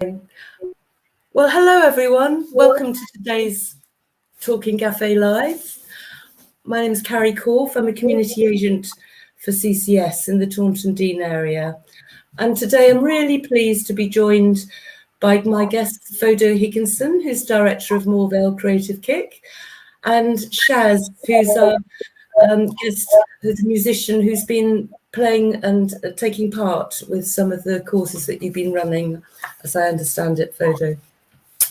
Well, hello everyone. Welcome to today's Talking Cafe Live. My name is Carrie Corf. I'm a community agent for CCS in the Taunton Deane area. And today I'm really pleased to be joined by my guest, Fodo Higginson, who's director of Moorvale Creative Kick, and Shaz, who's our guest, who's a musician who's been playing and taking part with some of the courses that you've been running, as I understand it, Fodo.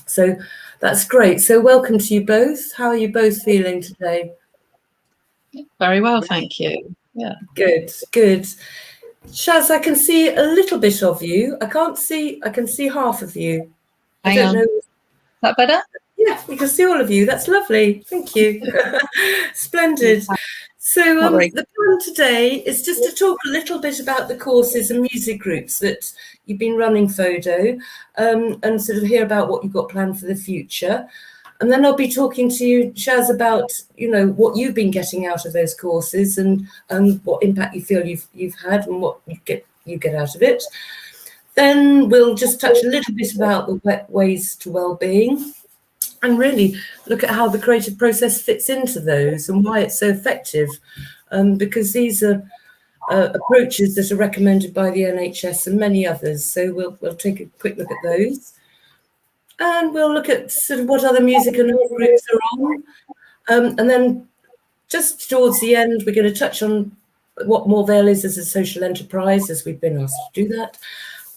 So that's great. So welcome to you both. How are you both feeling today? Very well, thank you. Yeah. Good, good. Shaz, I can see a little bit of you. I can see half of you. I don't know. Is that better? Yeah, we can see all of you. That's lovely. Thank you. Splendid. So the plan today is just to talk a little bit about the courses and music groups that you've been running, Fodo, and sort of hear about what you've got planned for the future. And then I'll be talking to you, Shaz, about, you know, what you've been getting out of those courses and what impact you feel you've had and what you get out of it. Then we'll just touch a little bit about the ways to well-being and really look at how the creative process fits into those and why it's so effective, because these are approaches that are recommended by the NHS and many others. So we'll take a quick look at those. And we'll look at sort of what other music and art groups are on. And then just towards the end, we're going to touch on what Moorvale is as a social enterprise, as we've been asked to do that.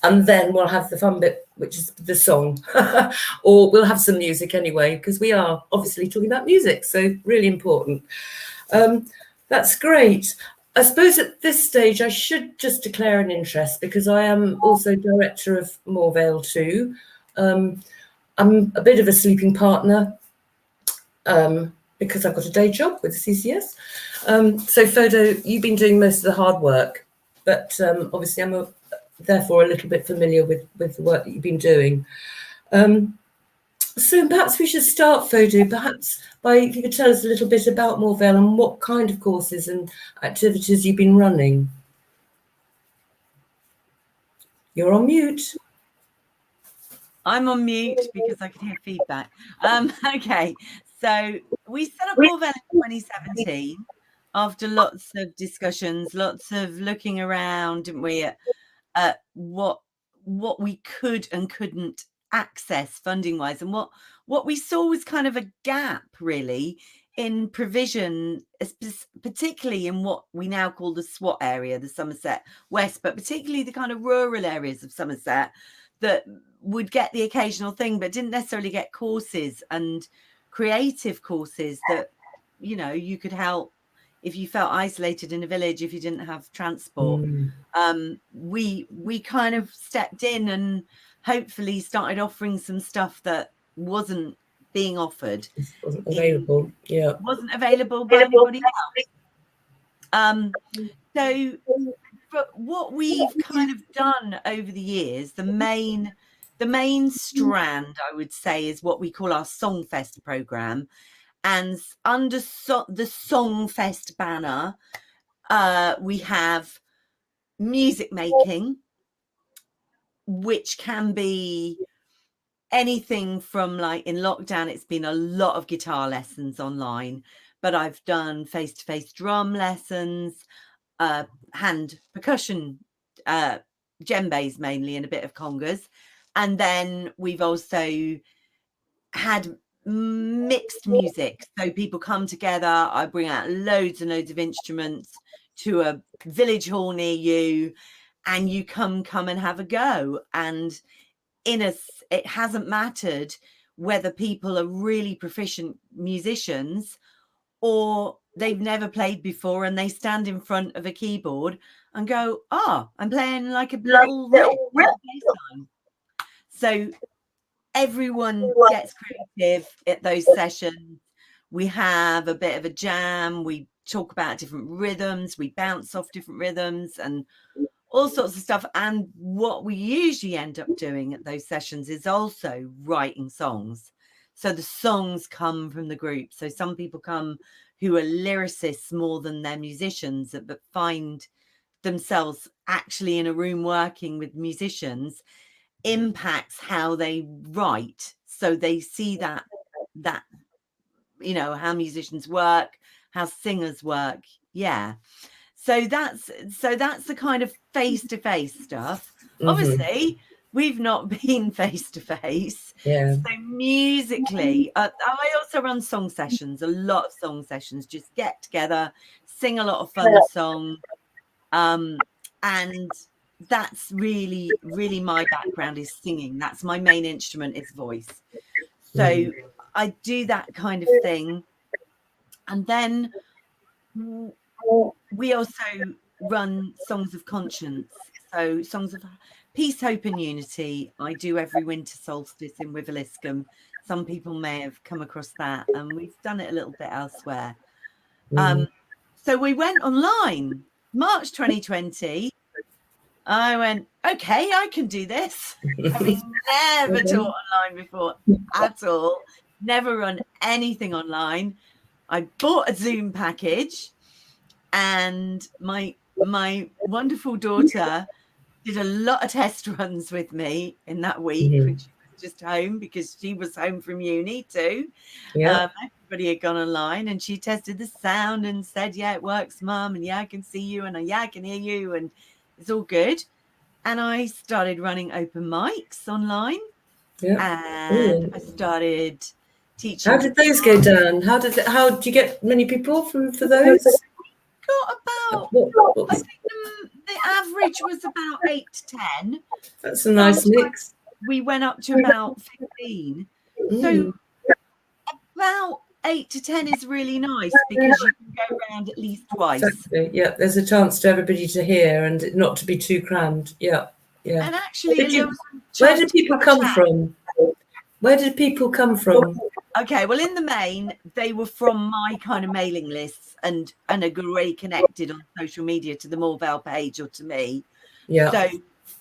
And then we'll have the fun bit, which is the song, or we'll have some music anyway, because we are obviously talking about music, so really important. That's great. I suppose at this stage, I should just declare an interest, because I am also director of Moorvale too. I'm a bit of a sleeping partner, because I've got a day job with CCS. So Fodo, you've been doing most of the hard work, but obviously I'm therefore a little bit familiar with the work that you've been doing. So perhaps we should start, Fodo, perhaps if you could tell us a little bit about Moorvale and what kind of courses and activities you've been running. You're on mute. I'm on mute because I can hear feedback. Okay, so we set up Moorvale in 2017 after lots of discussions, lots of looking around, didn't we, at what we could and couldn't access funding wise, and what we saw was kind of a gap really in provision, particularly in what we now call the SWAT area, the Somerset West, but particularly the kind of rural areas of Somerset that would get the occasional thing but didn't necessarily get courses and creative courses that, you know, you could help if you felt isolated in a village, if you didn't have transport. We kind of stepped in and hopefully started offering some stuff that wasn't being offered. Wasn't available, yeah. Wasn't available by anybody else. So but what we've kind of done over the years, the main strand, I would say, is what we call our Songfest programme. And under the Songfest banner, we have music making, which can be anything from, like, in lockdown, it's been a lot of guitar lessons online, but I've done face-to-face drum lessons, hand percussion, djembes mainly, and a bit of congas. And then we've also had mixed music, so people come together. I bring out loads and loads of instruments to a village hall near you, and you come and have a go. And it hasn't mattered whether people are really proficient musicians or they've never played before and they stand in front of a keyboard and go, I'm playing like a little bass line. So everyone gets creative at those sessions. We have a bit of a jam. We talk about different rhythms. We bounce off different rhythms and all sorts of stuff. And what we usually end up doing at those sessions is also writing songs. So the songs come from the group. So some people come who are lyricists more than they're musicians, but find themselves actually in a room working with musicians. impacts how they write. So they see that you know, how musicians work, how singers work. Yeah. So that's the kind of face-to-face stuff. Obviously, we've not been face-to-face. Yeah. So musically, I also run song sessions, a lot of song sessions, just get together, sing a lot of fun songs. And that's really, really my background is singing. That's my main instrument is voice. So I do that kind of thing. And then we also run Songs of Conscience. So Songs of Peace, Hope and Unity. I do every winter solstice in Wiveliscombe. Some people may have come across that, and we've done it a little bit elsewhere. So we went online, March 2020. I went, okay, I can do this. Having never taught online before at all, never run anything online. I bought a Zoom package, and my wonderful daughter did a lot of test runs with me in that week when she was just home, because she was home from uni too. Everybody had gone online, and she tested the sound and said, yeah, it works, Mum, and yeah, I can see you, and yeah, I can hear you, and it's all good. And I started running open mics online, and I started teaching. How did those go down? How did you get many people for those? Got about, I think the average was about 8 to 10. That's a nice mix. We went up to about 15. So about 8 to 10 is really nice, because you can go around at least twice. Exactly. Yeah, there's a chance to everybody to hear and not to be too crammed. Yeah. And actually, where did people come from? Where did people come from? Okay, well, in the main, they were from my kind of mailing lists and are already connected on social media to the Moorvale page or to me. Yeah. So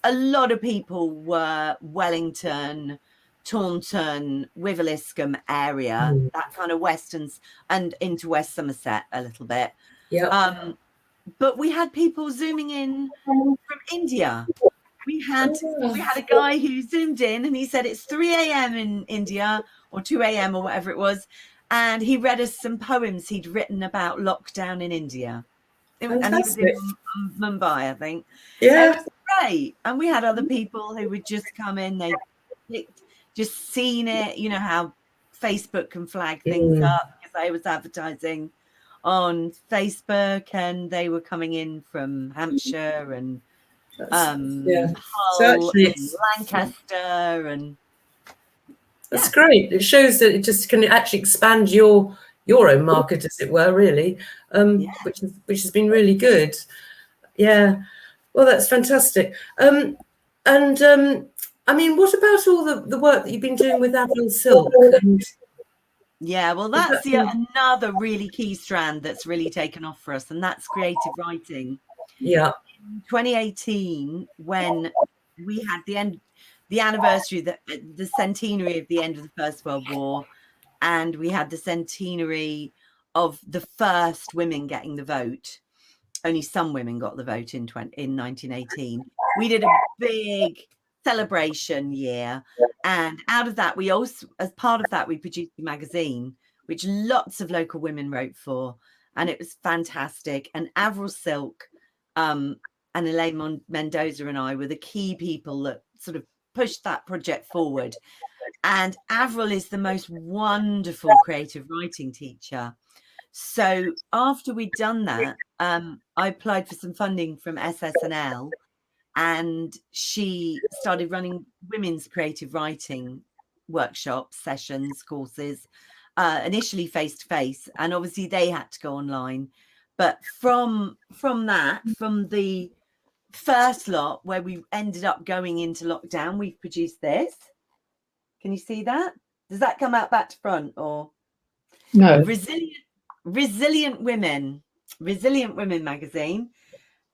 a lot of people were Wellington, Taunton, Wiveliscombe area, that kind of Westerns, and into West Somerset a little bit. Yeah. But we had people zooming in from India. We had a guy who zoomed in, and he said it's 3 a.m. in India, or 2 a.m. or whatever it was, and he read us some poems he'd written about lockdown in India. And he was in Mumbai, I think. Yeah. It was great. And we had other people who would just come in, they just seen it, you know how Facebook can flag things up, because I was advertising on Facebook, and they were coming in from Hampshire and Hull and Lancaster, and that's great. It shows that it just can actually expand your own market, as it were, really, which has been really good. Yeah, well, that's fantastic. I mean, what about all the work that you've been doing with Avril Silk? Well, that's another really key strand that's really taken off for us, and that's creative writing. Yeah. 2018, when we had the anniversary, the centenary of the end of the First World War, and we had the centenary of the first women getting the vote. Only some women got the vote in 1918. We did a big celebration year, and out of that, we also, as part of that, we produced a magazine which lots of local women wrote for, and it was fantastic. And Avril Silk and Elaine Mendoza and I were the key people that sort of pushed that project forward. And Avril is the most wonderful creative writing teacher. So after we'd done that, I applied for some funding from SSNL, and she started running women's creative writing workshops, sessions, courses, initially face-to-face, and obviously they had to go online. But from the first lot where we ended up going into lockdown, we've produced this. Can you see that? Does that come out back to front, or no? Resilient Women magazine.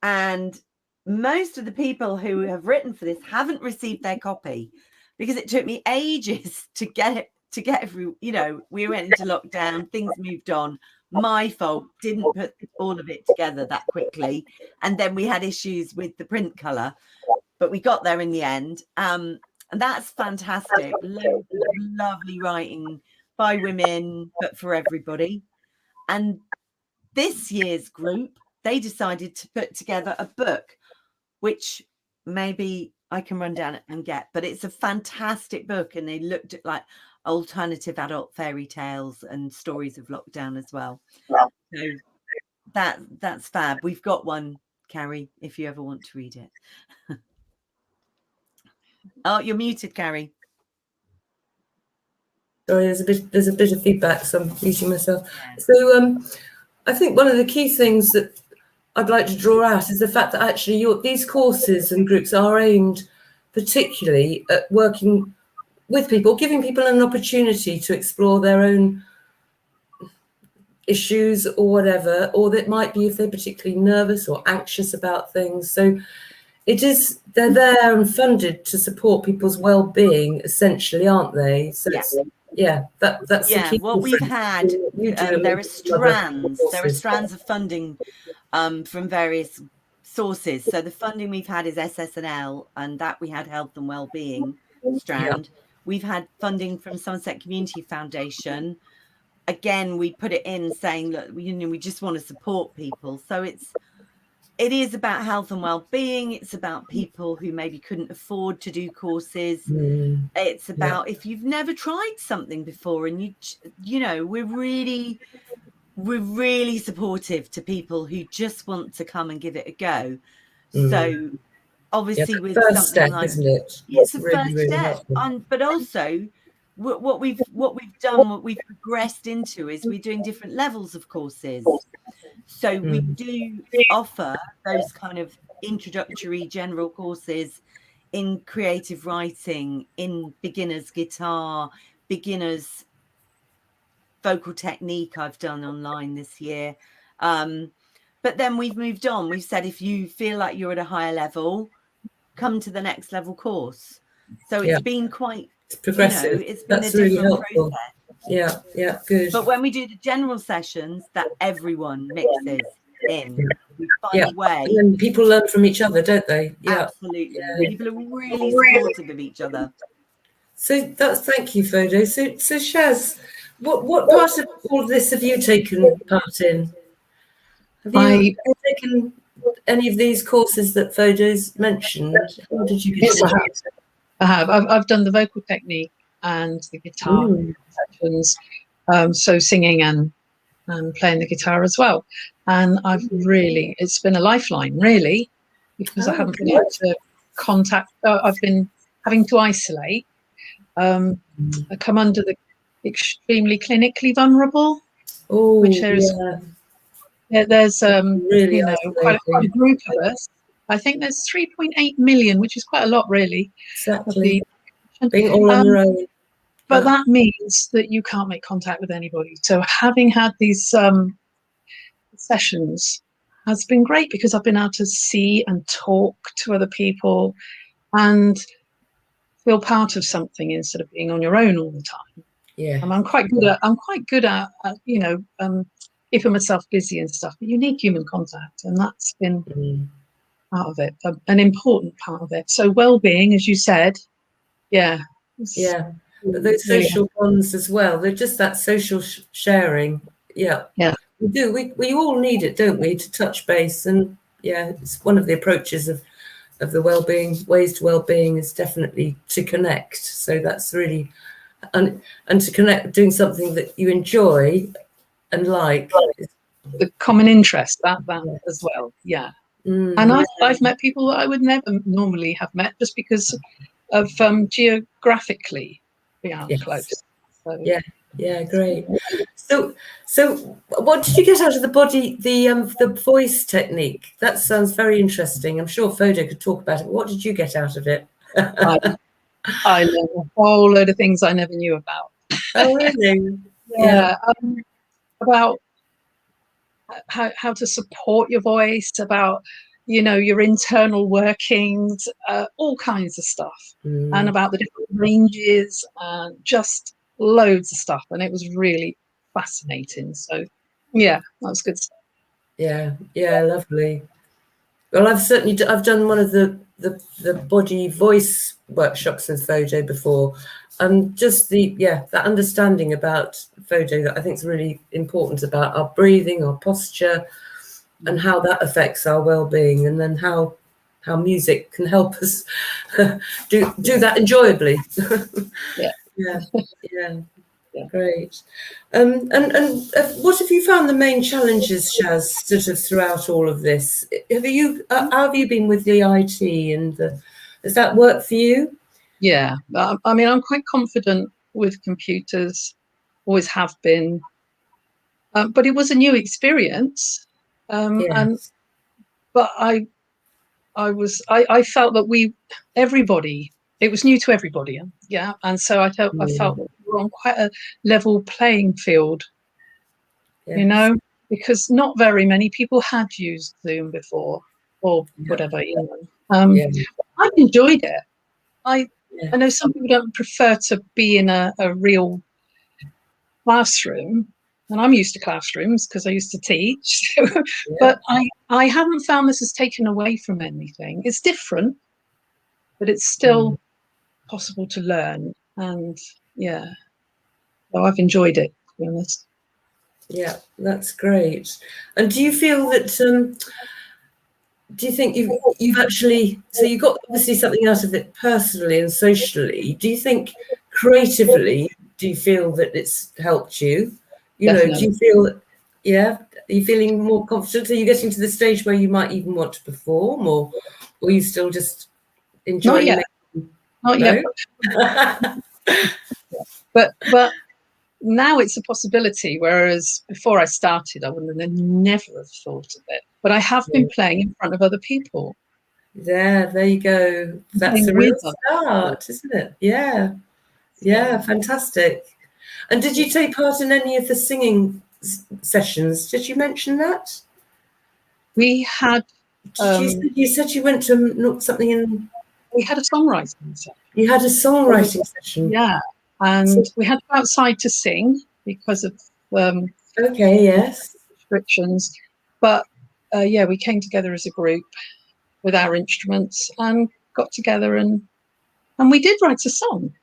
And most of the people who have written for this haven't received their copy, because it took me ages to get every, you know, we went into lockdown, things moved on. My fault, didn't put all of it together that quickly, and then we had issues with the print color, but we got there in the end. And that's fantastic. Lovely writing by women, but for everybody. And this year's group, they decided to put together a book, which maybe I can run down and get, but it's a fantastic book. And they looked at like alternative adult fairy tales and stories of lockdown as well. So that's fab. We've got one, Carrie, if you ever want to read it. Oh, you're muted, Carrie. Sorry, there's a bit of feedback, so I'm muting myself. So I think one of the key things that I'd like to draw out is the fact that actually these courses and groups are aimed particularly at working with people, giving people an opportunity to explore their own issues or whatever, or that might be if they're particularly nervous or anxious about things. So they're there and funded to support people's well-being, essentially, aren't they? So that's the key. What we've had, there are strands of funding from various sources. So the funding we've had is SSNL, and that we had Health and Wellbeing strand. We've had funding from Somerset Community Foundation. Again, we put it in saying that we just want to support people. So it is about health and well-being. It's about people who maybe couldn't afford to do courses. It's about if you've never tried something before, and we're really supportive to people who just want to come and give it a go. So obviously with first something step, like, isn't it? it's a first step. But also what we've done, what we've progressed into is we're doing different levels of courses. So we do offer those kind of introductory general courses in creative writing, in beginners guitar, beginners vocal technique I've done online this year. But then we've moved on. We've said, if you feel like you're at a higher level, come to the next level course. So it's been quite progressive. It's been a different process. Yeah, good. But when we do the general sessions, that everyone mixes in. We find a way. And then people learn from each other, don't they? Absolutely. People are really supportive of each other. So thank you, Fodo. So Shaz, what part of all of this have you taken part in? Have you taken any of these courses that Fodo's mentioned? How did you get into it? I have. I've done the vocal technique and the guitar sections, so singing and playing the guitar as well. And it's been a lifeline, really, because I haven't been able to contact. I've been having to isolate. I come under the extremely clinically vulnerable, which there's really quite a group of us. I think there's 3.8 million, which is quite a lot, really. Exactly. Being all on your own. But that means that you can't make contact with anybody. So having had these sessions has been great, because I've been able to see and talk to other people and feel part of something instead of being on your own all the time. Yeah. And I'm quite good at keeping myself busy and stuff. But you need human contact, and that's been part of it, an important part of it. So well-being, as you said, but those social bonds as well. They're just that social sharing. We do. We all need it, don't we, to touch base? And it's one of the approaches of the well-being ways to well-being is definitely to connect. So that's really and to connect, doing something that you enjoy and like. The common interest that as well. And I've met people that I would never normally have met, just because of geographically being close. So. Great. So what did you get out of the body, the voice technique? That sounds very interesting. I'm sure Fodo could talk about it. What did you get out of it? I learned a whole load of things I never knew about. Oh, really? About how to support your voice, about your internal workings, all kinds of stuff, and about the different ranges, and just loads of stuff. And it was really fascinating. So that was good stuff. Yeah, lovely. Well, I've done one of the body voice workshops with Photo before, and just that understanding about Photo that I think is really important about our breathing, our posture, and how that affects our well-being, and then how music can help us do that enjoyably. Yeah. Yeah. Great. And what have you found the main challenges, Shaz, sort of throughout all of this? How have you been with the IT, and does that work for you? Yeah, I mean, I'm quite confident with computers, always have been, but it was a new experience, Yes. but I felt that everybody, it was new to everybody, yeah, and so I felt that we were on quite a level playing field, Yes. because not very many people had used Zoom before or whatever, I've enjoyed it. I know some people don't prefer to be in a real classroom, and I'm used to classrooms because I used to teach. But I haven't found this has taken away from anything. It's different, but it's still possible to learn. And so I've enjoyed it, to be honest. Yeah, that's great. And do you feel that? Do you think you've actually, so you got obviously something out of it personally and socially? Do you think creatively? Do you feel that it's helped you? Definitely. Do you feel that? Yeah, are you feeling more confident? Are you getting to the stage where you might even want to perform, or are you still just enjoying? Not yet. But now it's a possibility, whereas before I started, I would have never have thought of it. But I have been playing in front of other people. There you go. That's a real start, isn't it? Yeah, fantastic. And did you take part in any of the singing sessions? Did you mention that? We had. You said you went to something in. We had a songwriting session. You had a songwriting session. Yeah, and we had to go outside to sing because of restrictions. But we came together as a group with our instruments and got together and we did write a song.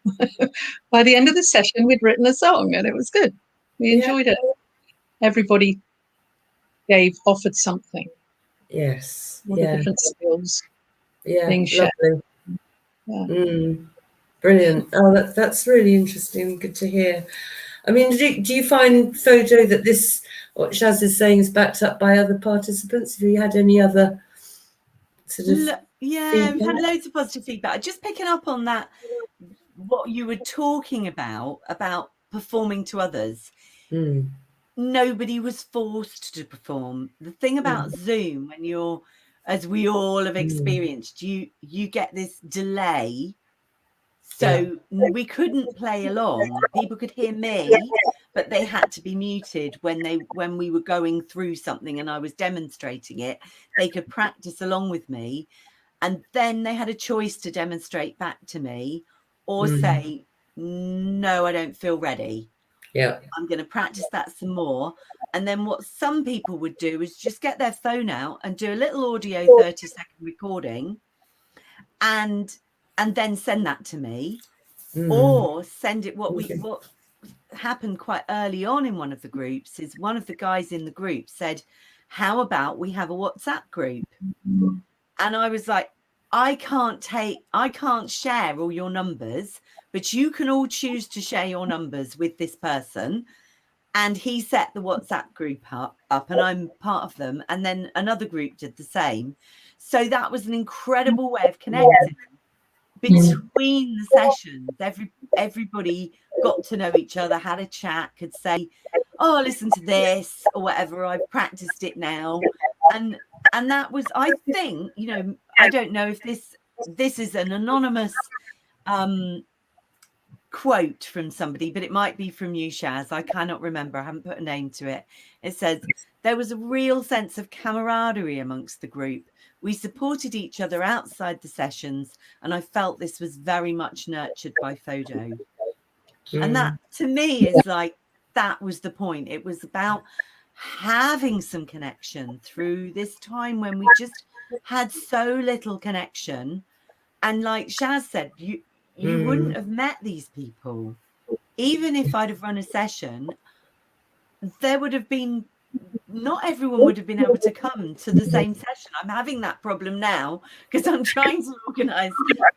By the end of the session, we'd written a song and it was good. We enjoyed it. Everybody offered something. Yes. All the different skills. Yeah, being shared. lovely. Yeah. Brilliant. Oh, that's really interesting. Good to hear. I mean, do you find, Photo, that what Shaz is saying is backed up by other participants? Have you had any other sort of feedback? We've had loads of positive feedback. Just picking up on that, what you were talking about performing to others. Nobody was forced to perform. The thing about Zoom, when you're, as we all have experienced, you get this delay. So we couldn't play along. People could hear me, but they had to be muted when we were going through something and I was demonstrating it. They could practice along with me, and then they had a choice to demonstrate back to me or say, no, I don't feel ready. I'm going to practice that some more. And then what some people would do is just get their phone out and do a little audio 30-second recording and then send that to me. Or send it. What happened quite early on in one of the groups is one of the guys in the group said, how about we have a WhatsApp group? And I was like, I can't share all your numbers, but you can all choose to share your numbers with this person. And he set the WhatsApp group up and I'm part of them. And then another group did the same. So that was an incredible way of connecting. Between the sessions, everybody got to know each other, had a chat, could say, oh, listen to this or whatever, I've practiced it now. And that was, I think, I don't know if this is an anonymous quote from somebody, but it might be from you, Shaz. I cannot remember. I haven't put a name to it. It says, there was a real sense of camaraderie amongst the group. We supported each other outside the sessions, and I felt this was very much nurtured by Photo. And that, to me, is like, that was the point. It was about having some connection through this time when we just had so little connection. And like Shaz said, you wouldn't have met these people. Even if I'd have run a session, there would have been, not everyone would have been able to come to the same session. I'm having that problem now because I'm trying to organise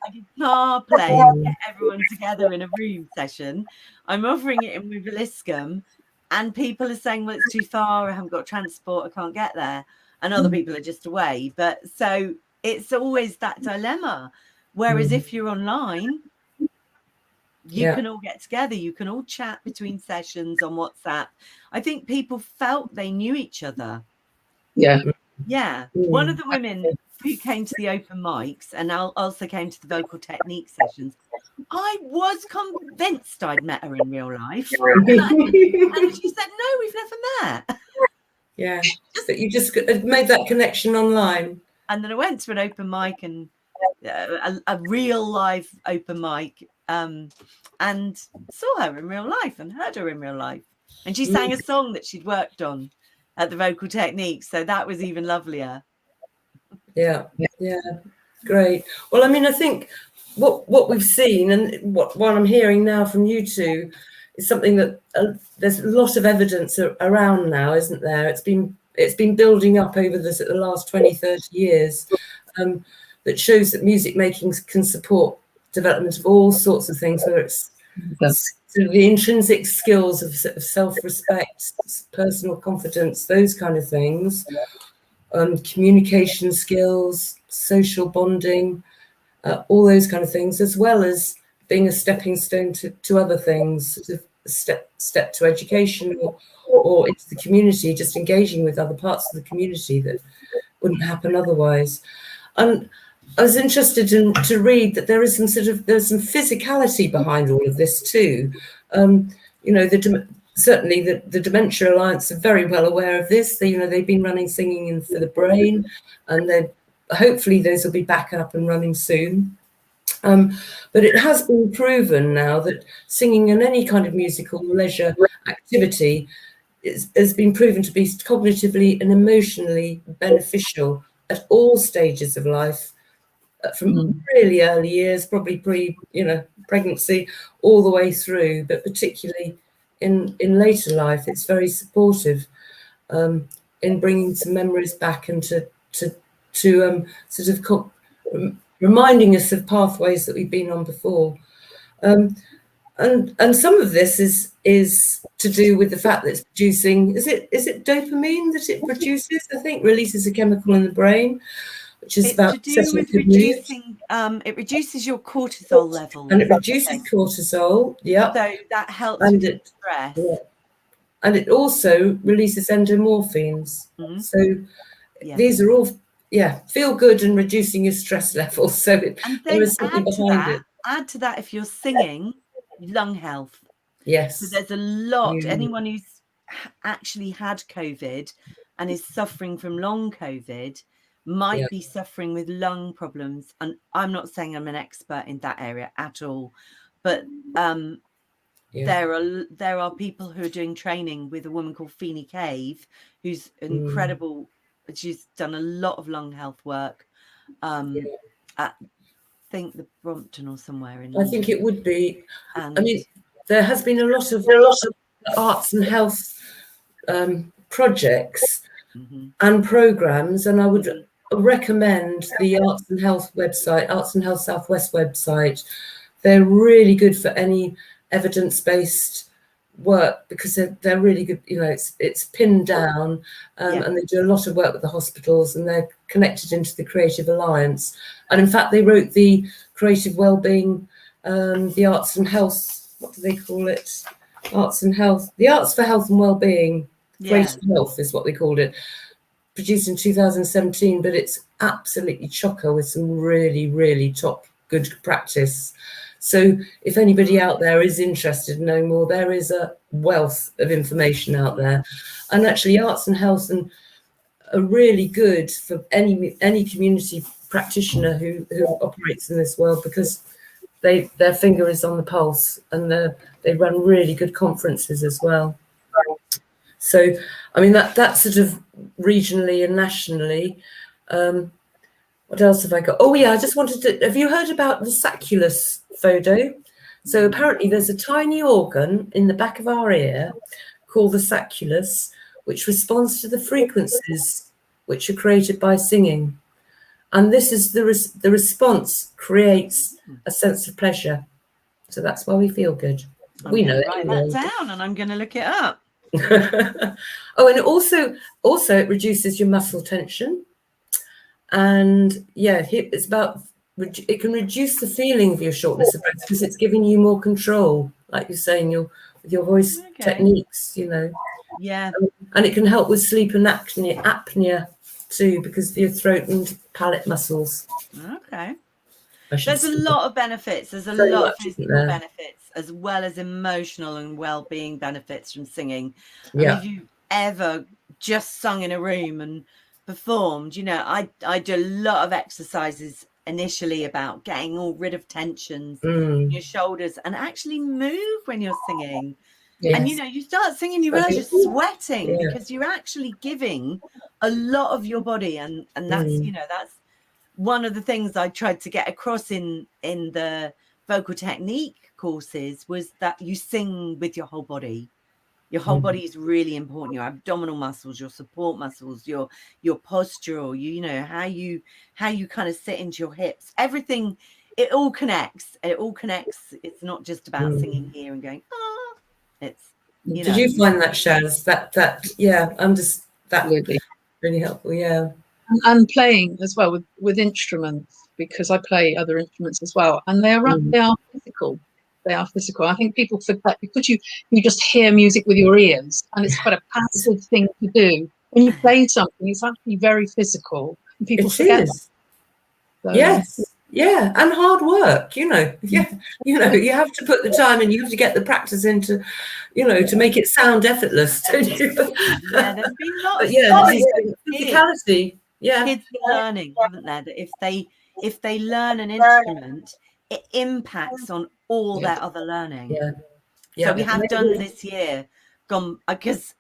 a guitar playing, get everyone together in a room session. I'm offering it in Wiveliscombe, and people are saying, well, it's too far, I haven't got transport, I can't get there. And other people are just away. But so it's always that dilemma. Whereas if you're online, you can all get together, you can all chat between sessions on WhatsApp. I think people felt they knew each other. One of the women who came to the open mics and also came to the vocal technique sessions, I was convinced I'd met her in real life. And she said, no, we've never met. Yeah, but you just made that connection online. And then I went to an open mic, and a real live open mic, and saw her in real life and heard her in real life. And she sang a song that she'd worked on at the vocal technique. So that was even lovelier. Yeah, great. Well, I mean, I think what we've seen and what I'm hearing now from you two is something that there's a lot of evidence around now, isn't there? It's been building up over the last 20, 30 years that shows that music making can support development of all sorts of things, whether it's the intrinsic skills of self-respect, personal confidence, those kind of things, communication skills, social bonding, all those kind of things, as well as being a stepping stone to other things, sort of step to education or into the community, just engaging with other parts of the community that wouldn't happen otherwise. And I was interested to read that there's some physicality behind all of this too. Certainly the Dementia Alliance are very well aware of this. They've been running Singing for the Brain, and hopefully those will be back up and running soon. But it has been proven now that singing and any kind of musical leisure activity has been proven to be cognitively and emotionally beneficial at all stages of life, from really early years, probably pregnancy, all the way through, but particularly in later life, it's very supportive in bringing some memories back and to reminding us of pathways that we've been on before. And some of this is to do with the fact that it's producing, is it dopamine that it produces? I think releases a chemical in the brain, which is it's about to do with reducing. It reduces your cortisol level, and it reduces cortisol. Yeah, so that helps with stress. Yeah. And it also releases endomorphines. So these are all feel good and reducing your stress levels. So there is something behind it. Add to that if you're singing, lung health. Yes. So there's a lot. Anyone who's actually had COVID and is suffering from long COVID might be suffering with lung problems. And I'm not saying I'm an expert in that area at all, but there are people who are doing training with a woman called Feeny Cave, who's incredible. She's done a lot of lung health work at, I think, the Brompton or somewhere in London. I think it would be. And I mean, there has been a lot of arts and health projects and programs, and I would recommend the Arts and Health website, Arts and Health Southwest website. They're really good for any evidence-based work because they're really good. It's pinned down, and they do a lot of work with the hospitals, and they're connected into the Creative Alliance. And in fact, they wrote the Creative Wellbeing, the Arts and Health. What do they call it? Arts and Health. The Arts for Health and Wellbeing. Creative Health is what they called it. Produced in 2017, but it's absolutely chocker with some really, really top good practice. So if anybody out there is interested in knowing more, there is a wealth of information out there. And actually Arts and Health are really good for any community practitioner who operates in this world, because their finger is on the pulse, and they run really good conferences as well. So, I mean, that's sort of regionally and nationally. What else have I got? Oh yeah, I just wanted to, have you heard about the sacculus photo? So apparently there's a tiny organ in the back of our ear called the sacculus, which responds to the frequencies which are created by singing. And this is the response creates a sense of pleasure. So that's why we feel good. We know it. Write that down, and I'm going to look it up. Oh, and also it reduces your muscle tension. And yeah, it's about, it can reduce the feeling of your shortness of breath because it's giving you more control, like you're saying, with your voice techniques, you know. Yeah. And it can help with sleep and apnea too, because of your throat and palate muscles. Okay. There's a lot of benefits. There's a lot of physical benefits as well as emotional and well-being benefits from singing. I mean, if you've ever just sung in a room and performed, you know, I do a lot of exercises initially about getting all rid of tensions in your shoulders and actually move when you're singing. And, you know, you start singing, you realize you're sweating because you're actually giving a lot of your body. And that's, you know, that's one of the things I tried to get across in the vocal technique courses was that you sing with your whole body. Your whole body is really important. Your abdominal muscles, your support muscles, your postural, you know, how you kind of sit into your hips, everything, it all connects. It all connects. It's not just about singing here and going, ah, it's, you know. Did you find that, Shaz? I'm just, that really helpful, And playing as well with instruments, because I play other instruments as well, and they are physical. They are physical. I think people forget, because you just hear music with your ears, and it's quite a passive thing to do. When you play something, it's actually very physical, and people forget that. So, yes, yeah, and hard work. You know, you have to put the time and you have to get the practice into, you know, to make it sound effortless, don't you? Yeah, there's been lots of physicality. Kids learning, haven't there? That if they learn an instrument, it impacts on all their other learning. So we have done this year, because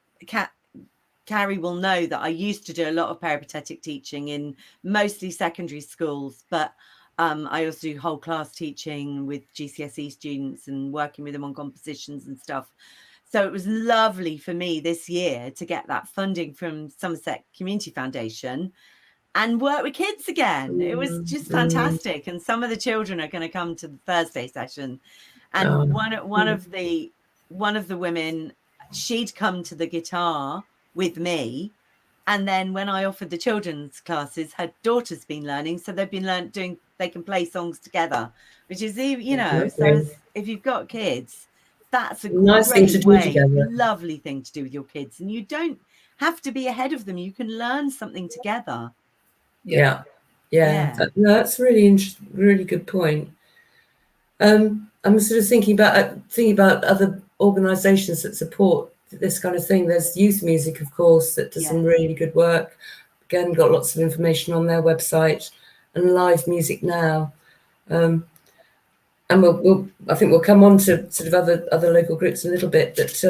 Carrie will know that I used to do a lot of peripatetic teaching in mostly secondary schools, but I also do whole class teaching with GCSE students and working with them on compositions and stuff. So it was lovely for me this year to get that funding from Somerset Community Foundation and work with kids again. It was just fantastic. And some of the children are going to come to the Thursday session. And one of the women, she'd come to the guitar with me. And then when I offered the children's classes, her daughter's been learning. So they've been they can play songs together, which is, you know, so if you've got kids, that's a nice great thing to way, do together. lovely thing to do with your kids. And you don't have to be ahead of them. You can learn something together. Yeah. That's really good point. I'm sort of thinking about other organisations that support this kind of thing. There's Youth Music, of course, that does some really good work. Again, got lots of information on their website, and Live Music Now. And I think we'll come on to sort of other local groups in a little bit. But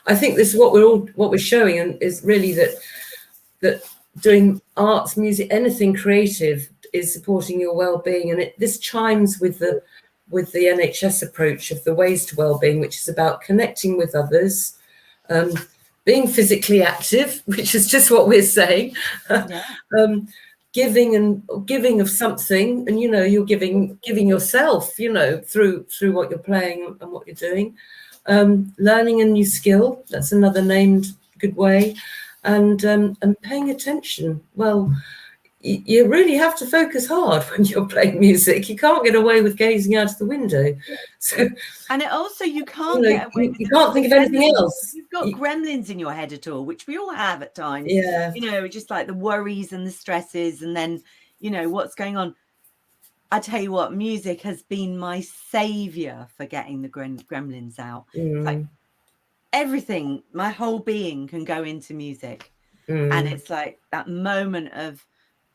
I think this is what we're showing, and is really that doing arts, music, anything creative is supporting your well-being, and this chimes with the NHS approach of the Ways to Wellbeing, which is about connecting with others, being physically active, which is just what we're saying, giving of something, and you know, you're giving yourself, you know, through what you're playing and what you're doing, learning a new skill. That's another named good way, and paying attention. Well, you really have to focus hard when you're playing music. You can't get away with gazing out of the window. So, and it also, you can't get away with, you can't think of anything else. You've got gremlins in your head at all, which we all have at times. Yeah. You know, just like the worries and the stresses, and then, you know, what's going on. I tell you what, music has been my savior for getting the gremlins out. It's like everything, my whole being can go into music. And it's like that moment of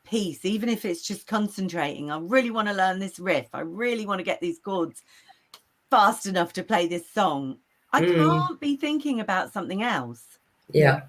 peace, even if it's just concentrating. I really want to learn this riff. I really want to get these chords fast enough to play this song. I can't be thinking about something else. Yeah.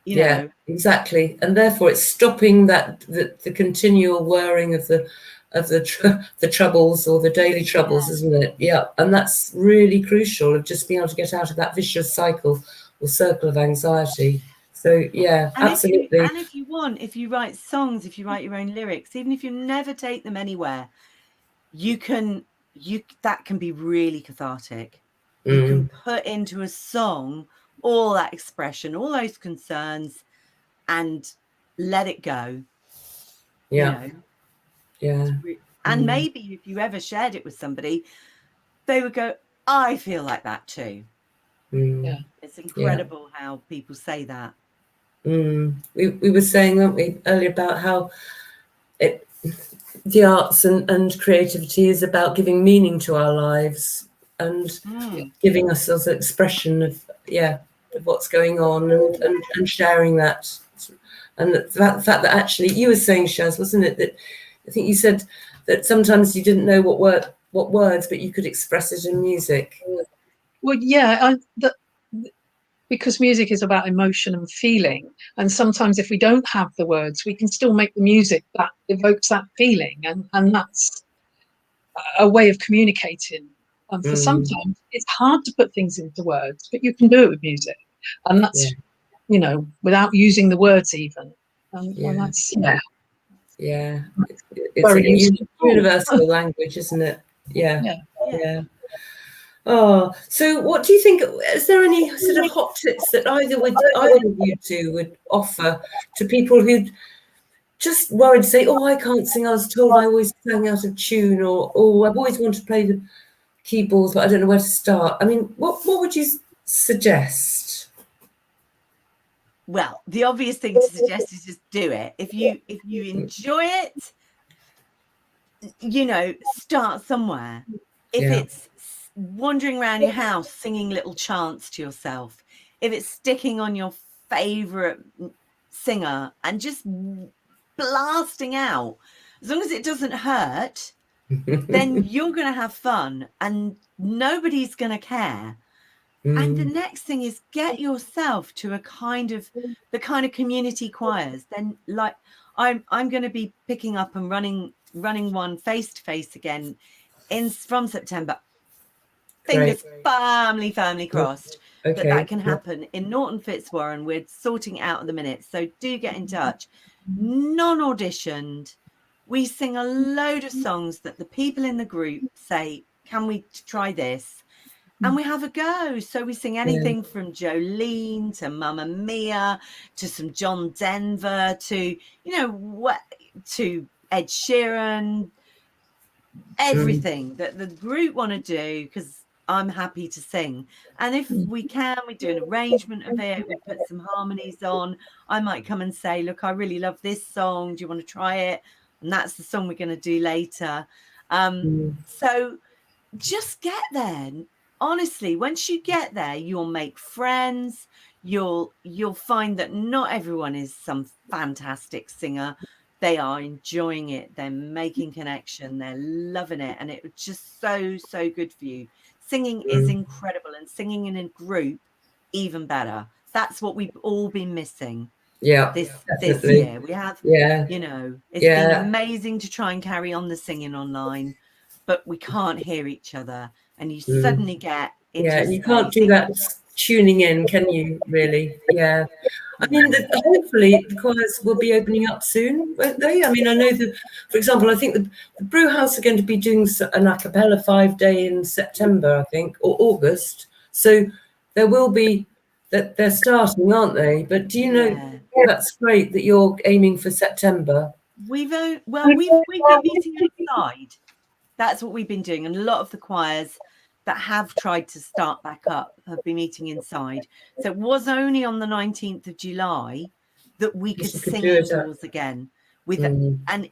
you know. Exactly. And therefore it's stopping the continual whirring of the troubles or the daily troubles, isn't it? Yeah. And that's really crucial, of just being able to get out of that vicious cycle or circle of anxiety. So yeah, And absolutely. if you want, if you write songs, if you write your own lyrics, even if you never take them anywhere, that can be really cathartic. You can put into a song all that expression, all those concerns, and let it go. Yeah. You know? Yeah. And maybe if you ever shared it with somebody, they would go, I feel like that too. Yeah. It's incredible how people say that. We were saying, weren't we, earlier, about how the arts and creativity is about giving meaning to our lives and giving ourselves an expression of what's going on, and sharing that. And the fact that actually, you were saying, Shaz, wasn't it, that I think you said that sometimes you didn't know what words, but you could express it in music. Well, yeah, because music is about emotion and feeling, and sometimes if we don't have the words, we can still make the music that evokes that feeling, and that's a way of communicating. And for sometimes it's hard to put things into words, but you can do it with music, and that's without using the words even, and that's It's very a useful. universal language, isn't it? Yeah. Oh, so what do you think? Is there any sort of hot tips that either of you two would offer to people who just worried to say, "Oh, I can't sing. I was told I always sang out of tune," or "Oh, I've always wanted to play the keyboards, but I don't know where to start." I mean, what would you suggest? Well, the obvious thing to suggest is just do it. If you enjoy it, start somewhere. If it's wandering around your house singing little chants to yourself, if it's sticking on your favorite singer and just blasting out, as long as it doesn't hurt, then you're going to have fun and nobody's going to care. And the next thing is get yourself to the kind of community choirs. Then, like, I'm going to be picking up and running one face to face again from September. Fingers firmly crossed that can happen in Norton Fitzwarren. We're sorting out at the minute, so do get in touch. Non-auditioned. We sing a load of songs that the people in the group say, can we try this? And we have a go. So we sing anything from Jolene to Mamma Mia to some John Denver to, to Ed Sheeran, everything that the group want to do, because I'm happy to sing. And if we can, we do an arrangement of it. We put some harmonies on. I might come and say, look, I really love this song. Do you want to try it? And that's the song we're going to do later. So just get there. Honestly, once you get there, you'll make friends. You'll find that not everyone is some fantastic singer. They are enjoying it. They're making connection. They're loving it. And it's just so good for you. Singing is incredible, and singing in a group, even better. That's what we've all been missing. This year. We have, it's been amazing to try and carry on the singing online, but we can't hear each other. And you suddenly get into you can't do that tuning in, can you, really? Yeah. I mean, hopefully the choirs will be opening up soon, won't they? I mean, I know that, for example, I think the Brew House are going to be doing an a cappella 5-day in September, I think, or August. So there will be, that they're starting, aren't they? But do you know, that's great that you're aiming for September. We've been meeting outside. That's what we've been doing. And a lot of the choirs that have tried to start back up have been meeting inside. So it was only on the 19th of July that we could sing indoors again. And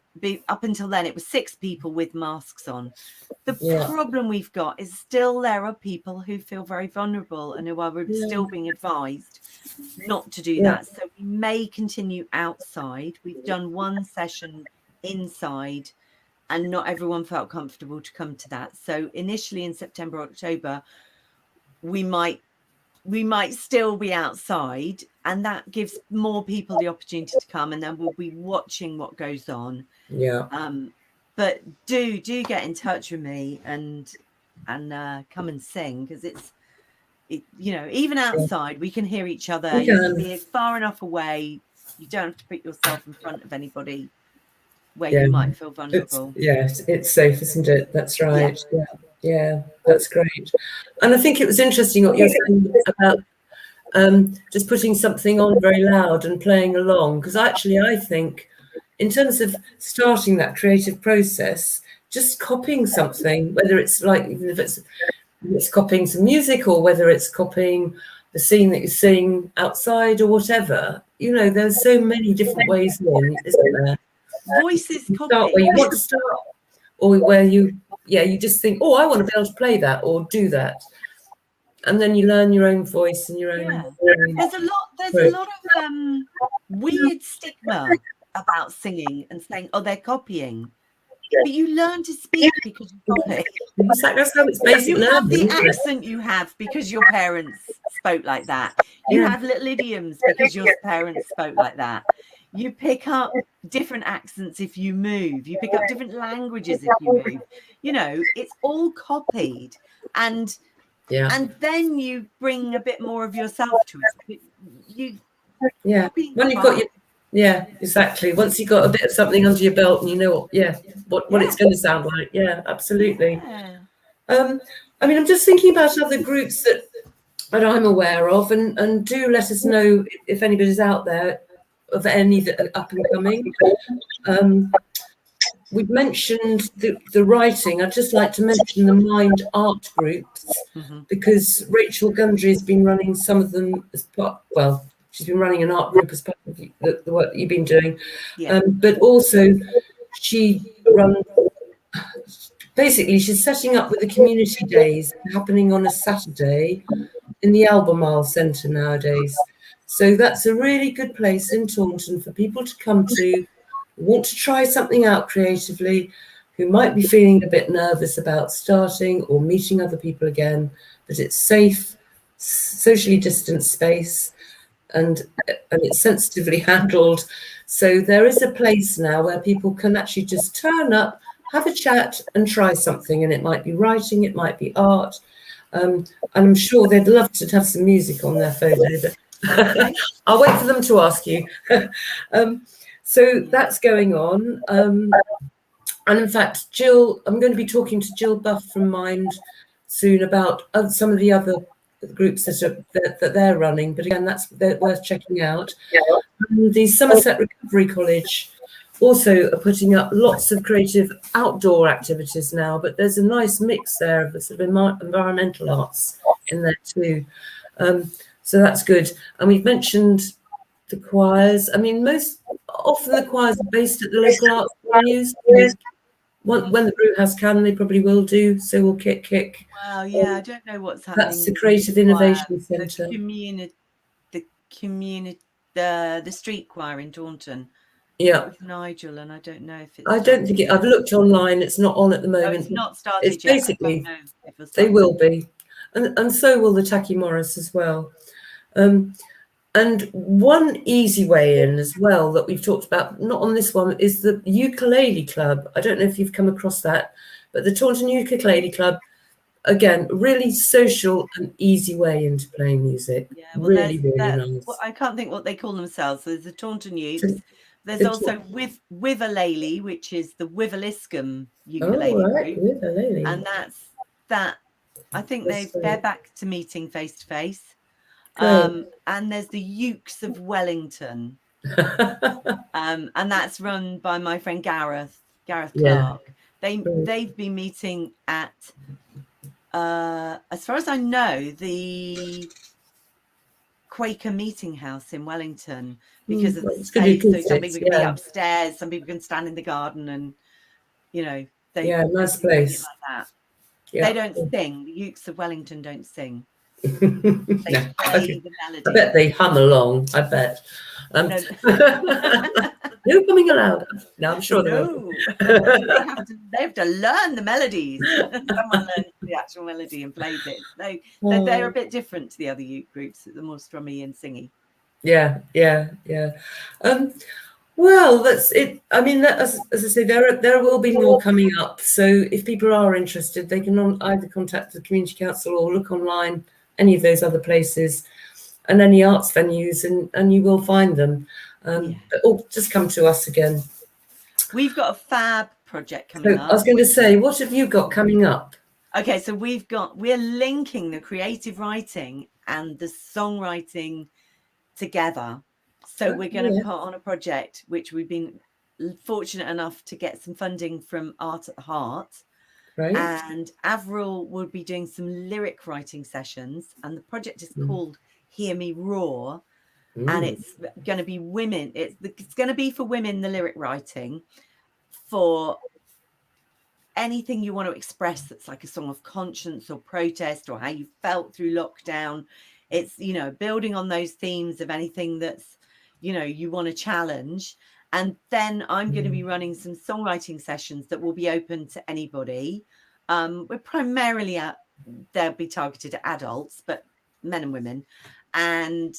up until then, it was 6 people with masks on. The problem we've got is still there are people who feel very vulnerable and who are still being advised not to do that. So we may continue outside. We've done one session inside, and not everyone felt comfortable to come to that. So initially in September, October, we might still be outside, that gives more people the opportunity to come, and then we'll be watching what goes on. Yeah. But do get in touch with me and come and sing, because even outside we can hear each other. You can be far enough away. You don't have to put yourself in front of anybody where you might feel vulnerable. It's safe, isn't it? That's right. Yeah, that's great. And I think it was interesting what you're saying about just putting something on very loud and playing along, because actually I think in terms of starting that creative process, just copying something, whether it's like, even if it's copying some music, or whether it's copying the scene that you sing outside or whatever, there's so many different ways in, isn't there? Voices copy. Start where you want to start, or where you just think, oh, I want to be able to play that or do that. And then you learn your own voice and your own. There's a lot of weird stigma about singing and saying, oh, they're copying. But you learn to speak because you copy. That's how it's basic learning. You have the accent you have because your parents spoke like that. You have little idioms because your parents spoke like that. You pick up different accents if you move. You pick up different languages if you move. It's all copied. And then you bring a bit more of yourself to it. When you've got exactly. Once you've got a bit of something under your belt and you know what it's going to sound like. Yeah, absolutely. I'm just thinking about other groups that I'm aware of, and do let us know if anybody's out there of any that are up and coming. We've mentioned the writing. I'd just like to mention the Mind Art groups, because Rachel Gundry has been running some of them as part. Well, she's been running an art group as part of the work that you've been doing, but also she runs. Basically, she's setting up with the community days happening on a Saturday in the Albemarle Centre nowadays. So that's a really good place in Taunton for people to come to, who want to try something out creatively, who might be feeling a bit nervous about starting or meeting other people again, but it's safe, socially distanced space, and it's sensitively handled. So there is a place now where people can actually just turn up, have a chat and try something, and it might be writing, it might be art, and I'm sure they'd love to have some music on their phone. I'll wait for them to ask you. So that's going on, and in fact, Jill, I'm going to be talking to Jill Buff from Mind soon about some of the other groups that they're running, but again, they're worth checking out. And the Somerset Recovery College also are putting up lots of creative outdoor activities now, but there's a nice mix there of the sort of environmental arts in there too. So that's good. And we've mentioned the choirs. Often the choirs are based at the local arts venues. When the Brewhouse can, they probably will do. So will Kick. Wow, I don't know what's happening. That's the Creative Innovation Centre. The street choir in Taunton. With Nigel, and I don't know if it's. I don't think I've looked online. It's not on at the moment. It's not started yet. Basically, they will be, and so will the Tacky Morris as well. And one easy way in as well that we've talked about, not on this one, is the Ukulele Club. I don't know if you've come across that, but the Taunton Ukulele Club, again, really social and easy way into playing music. Yeah, well, really nice. Well, I can't think what they call themselves. There's the Taunton Ukes. There's also Wivalele, which is the Wiveliscum ukulele group. And that. I think they're back to meeting face to face. And there's the Ukes of Wellington, and that's run by my friend Gareth Clark. They've been meeting at, as far as I know, the Quaker Meeting House in Wellington, because of the space. So some people can be upstairs, some people can stand in the garden, and nice place like that. They don't sing. The Ukes of Wellington don't sing. They play the melody. I bet they hum along. I bet. No coming aloud. No, I'm sure they have to learn the melodies. Someone learns the actual melody and plays it. They're a bit different to the other uke groups. They're more strummy and singy. Yeah. Well, that's it. I mean, as I say, there will be more coming up. So if people are interested, they can either contact the community council or look online, any of those other places, and any arts venues, and you will find them. Or just come to us again. We've got a Fab project coming up. I was going to say, what have you got coming up? Okay, so we're linking the creative writing and the songwriting together. So we're going to put on a project which we've been fortunate enough to get some funding from Art at the Heart. Right. And Avril will be doing some lyric writing sessions, and the project is called Hear Me Roar. And it's going to be women. It's going to be for women, the lyric writing, for anything you want to express that's like a song of conscience or protest or how you felt through lockdown. It's, building on those themes of anything that's, you want to challenge. And then I'm going to be running some songwriting sessions that will be open to anybody. We're primarily they'll be targeted at adults, but men and women. And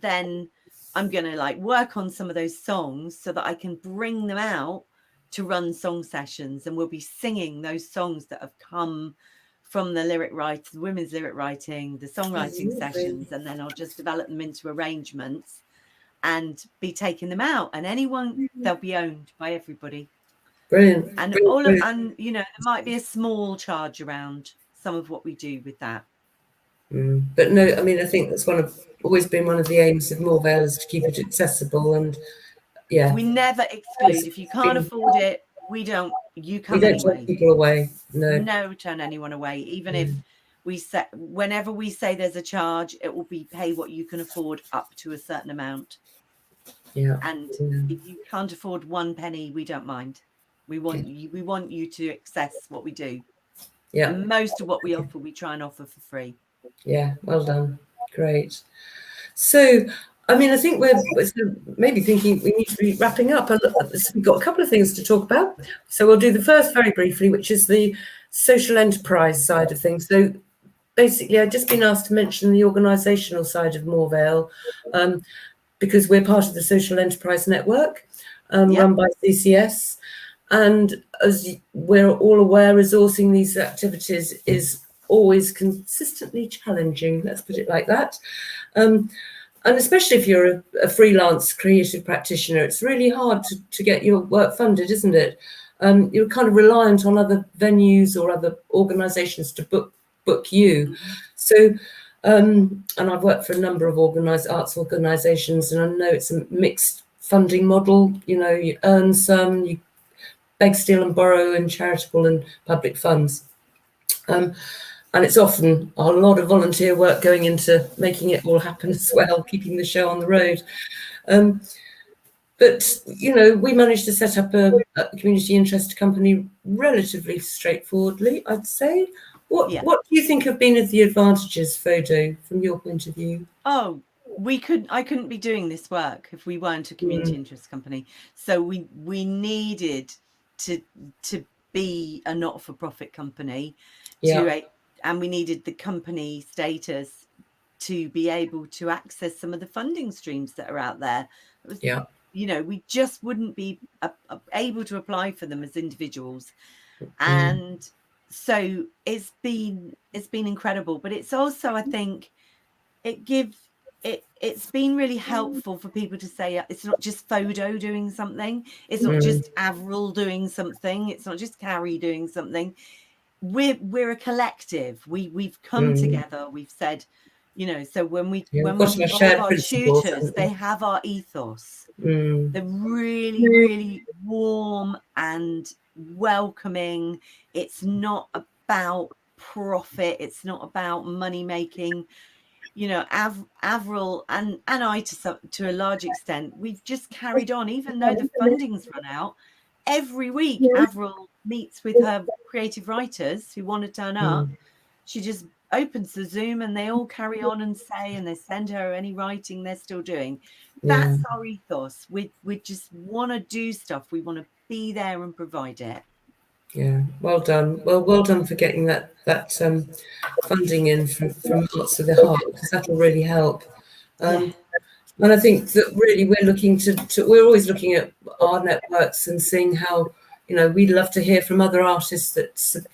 then I'm going to work on some of those songs so that I can bring them out to run song sessions, and we'll be singing those songs that have come from the lyric writing, the women's lyric writing, the songwriting sessions, and then I'll just develop them into arrangements and be taking them out, and they'll be owned by everybody. Brilliant. And there might be a small charge around some of what we do with that. But no, I mean, I think that's always been one of the aims of Moorvale, is to keep it accessible, and we never exclude. If you can't afford it, you come anyway. We don't turn people away. No, turn anyone away. Even if whenever we say there's a charge, it will be pay what you can afford up to a certain amount. Yeah. And if you can't afford 1 penny, we don't mind. We want you to access what we do. Yeah. And most of what we offer, we try and offer for free. Yeah, well done. Great. So, I mean, I think we're maybe thinking we need to be wrapping up. And we've got a couple of things to talk about. So we'll do the first very briefly, which is the social enterprise side of things. So basically, I've just been asked to mention the organisational side of Moorvale, because we're part of the social enterprise network run by CCS. And as we're all aware, resourcing these activities is always consistently challenging, let's put it like that. And especially if you're a freelance creative practitioner, it's really hard to get your work funded, isn't it? You're kind of reliant on other venues or other organisations to book you. So, and I've worked for a number of arts organisations, and I know it's a mixed funding model. You earn some, you beg, steal and borrow in charitable and public funds. And it's often a lot of volunteer work going into making it all happen as well, keeping the show on the road. But, we managed to set up a community interest company relatively straightforwardly, I'd say. What do you think have been the advantages, Photo, from your point of view? Oh, I couldn't be doing this work if we weren't a community interest company. So we needed to be a not-for-profit company and we needed the company status to be able to access some of the funding streams that are out there. We just wouldn't be able to apply for them as individuals. And so it's been incredible, but it's also, I think, it's been really helpful for people to say it's not just Photo doing something, it's not just Avril doing something, it's not just Carrie doing something. We're a collective. We've come together. We've said, so when we involve our tutors, they have our ethos. They're really, really warm and welcoming. It's not about profit. It's not about money making. Avril and I, to a large extent, we've just carried on, even though the funding's run out. Every week, Avril meets with her creative writers who want to turn up. She just opens the Zoom and they all carry on and they send her any writing they're still doing. That's our ethos. We just want to do stuff. We want to be there and provide it. Yeah, well done. Well done for getting that funding in from Arts of the Heart, because that'll really help. And I think that really we're looking we're always looking at our networks and seeing how, we'd love to hear from other artists that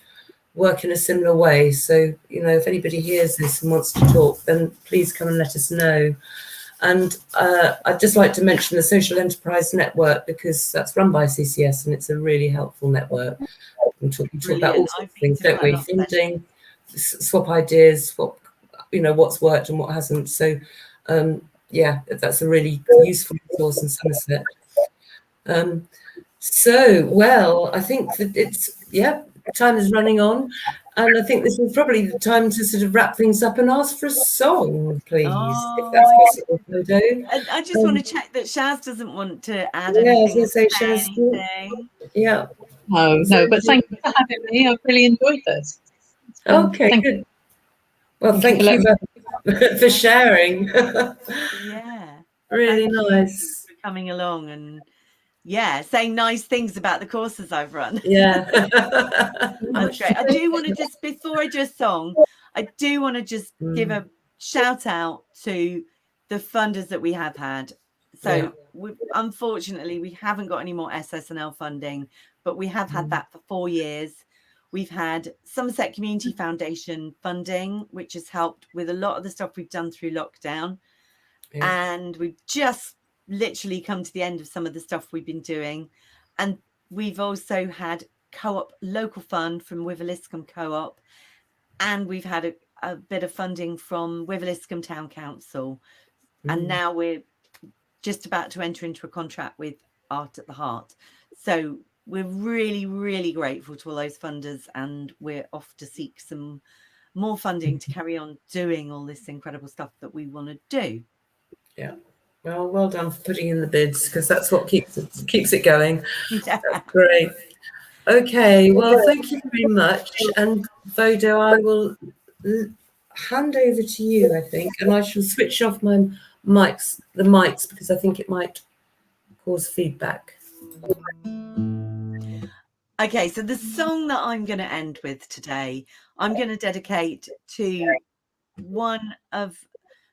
work in a similar way. So, if anybody hears this and wants to talk, then please come and let us know. And I'd just like to mention the Social Enterprise Network, because that's run by CCS and it's a really helpful network. We talk about all sorts of things, don't we? Funding, swap ideas, swap, what's worked and what hasn't. So, yeah, that's a really useful resource in Somerset. I think that time is running on, and I think this is probably the time to sort of wrap things up and ask for a song, please, if that's possible, Dodo. I just want to check that Shaz doesn't want to add anything. Yeah, I was going to say, Shaz. Yeah. No, but thank you for having me. I've really enjoyed this. Okay, good. Well, thank you for sharing. Yeah. Really nice. For coming along and saying nice things about the courses I've run. Yeah. That's great. I do want to just, before I do a song, I do want to just give a shout out to the funders that we have had. So unfortunately, we haven't got any more SSNL funding, but we have had that for 4 years. We've had Somerset Community Foundation funding, which has helped with a lot of the stuff we've done through lockdown. Yeah. And we've just literally come to the end of some of the stuff we've been doing. And we've also had co-op local fund from Wiveliscombe Co-op. And we've had a bit of funding from Wiveliscombe Town Council. And now we're just about to enter into a contract with Art at the Heart. So we're really, really grateful to all those funders, and we're off to seek some more funding to carry on doing all this incredible stuff that we want to do. Yeah. Well done for putting in the bids, because that's what keeps it going. Yeah. That's great. Okay, well, thank you very much. And Vodo, I will hand over to you, I think, and I shall switch off the mics, because I think it might cause feedback. Okay, so the song that I'm going to end with today, I'm going to dedicate to one of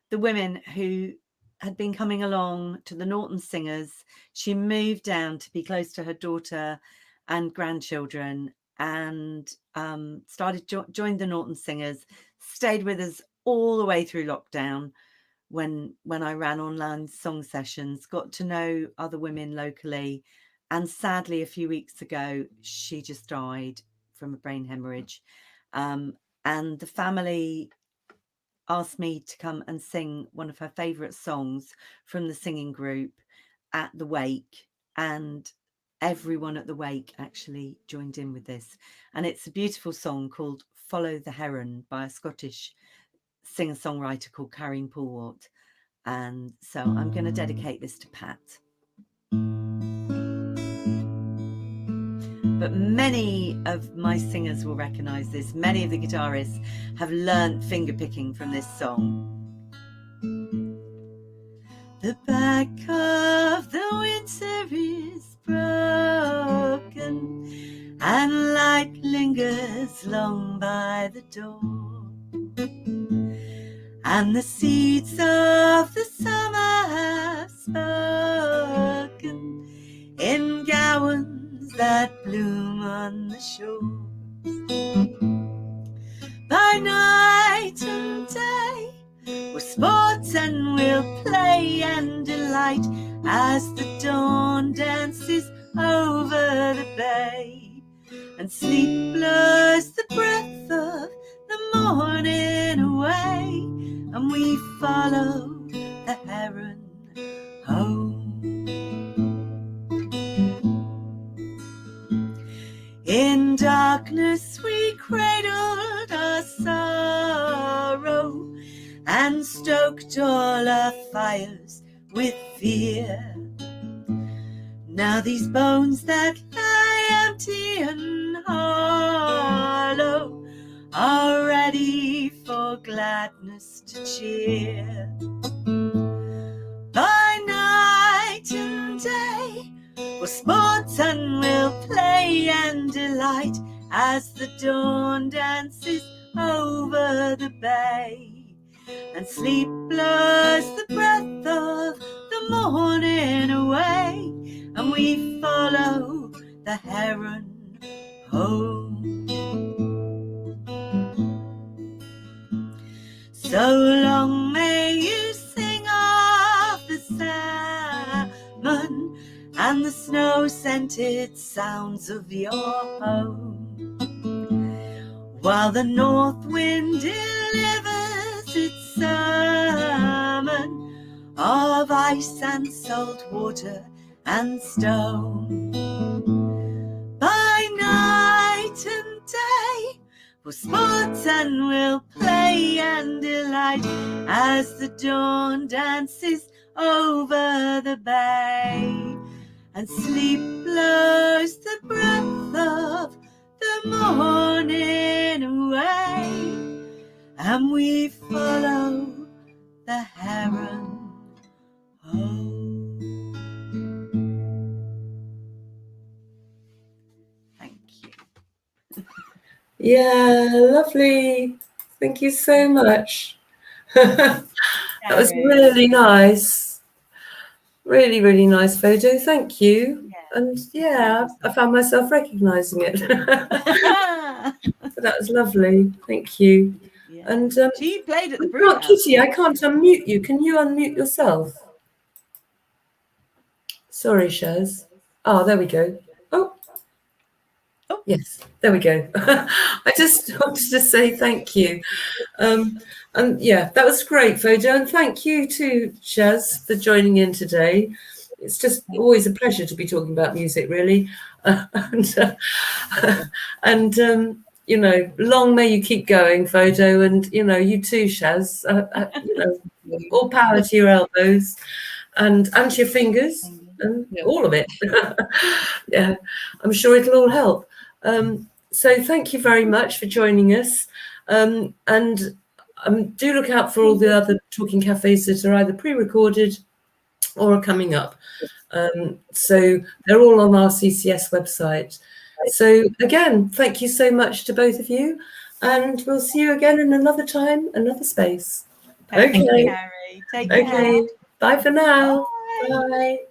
the women who had been coming along to the Norton Singers. She moved down to be close to her daughter and grandchildren, and joined the Norton Singers, stayed with us all the way through lockdown when I ran online song sessions, got to know other women locally. And sadly, a few weeks ago, she just died from a brain hemorrhage. And the family asked me to come and sing one of her favourite songs from the singing group at the wake. And everyone at the wake actually joined in with this. And it's a beautiful song called Follow the Heron by a Scottish singer-songwriter called Careen Poolwart. And so I'm going to dedicate this to Pat. But many of my singers will recognise this. Many of the guitarists have learnt fingerpicking from this song. The back of the winter is broken, and light lingers long by the door, and the seeds of the summer have spoken in gowans that bloom on the shore. By night and day we'll sport and we'll play and delight as the dawn dances over the bay, and sleep blows the breath of the morning away, and we follow the heron home. In darkness we cradled our sorrow and stoked all our fires with fear. Now these bones that lie empty and hollow are ready for gladness to cheer. By night and day we'll sport and we'll play and delight as the dawn dances over the bay, and sleep blows the breath of morning away, and we follow the heron home. So long may you sing of the salmon and the snow-scented sounds of your home, while the north wind delivers its sermon of ice and salt water and stone. By night and day, for sports and we'll play and delight as the dawn dances over the bay, and sleep blows the breath of the morning away, and we follow the heron home. Thank you. Yeah, lovely. Thank you so much. That was really nice. Really, really nice photo. Thank you. Yeah. And yeah, I found myself recognising it. That was lovely. Thank you. Yeah. And she played at the Brewhouse. Kitty, I can't unmute you. Can you unmute yourself? Sorry, Shaz. Oh, there we go. Oh. Yes, there we go. I just wanted to say thank you. And yeah, that was a great photo. And thank you to Shaz for joining in today. It's just always a pleasure to be talking about music, really. You know, long may you keep going, photo. And, you know, you too, Shaz. You know, all power to your elbows and to your fingers and all of it. Yeah, I'm sure it'll all help. So thank you very much for joining us, and do look out for all the other talking cafes that are either pre-recorded or are coming up. So they're all on our CCS website. So again, thank you so much to both of you, and we'll see you again in another time, another space. Thank you, Carrie. Take care. Bye for now. Bye.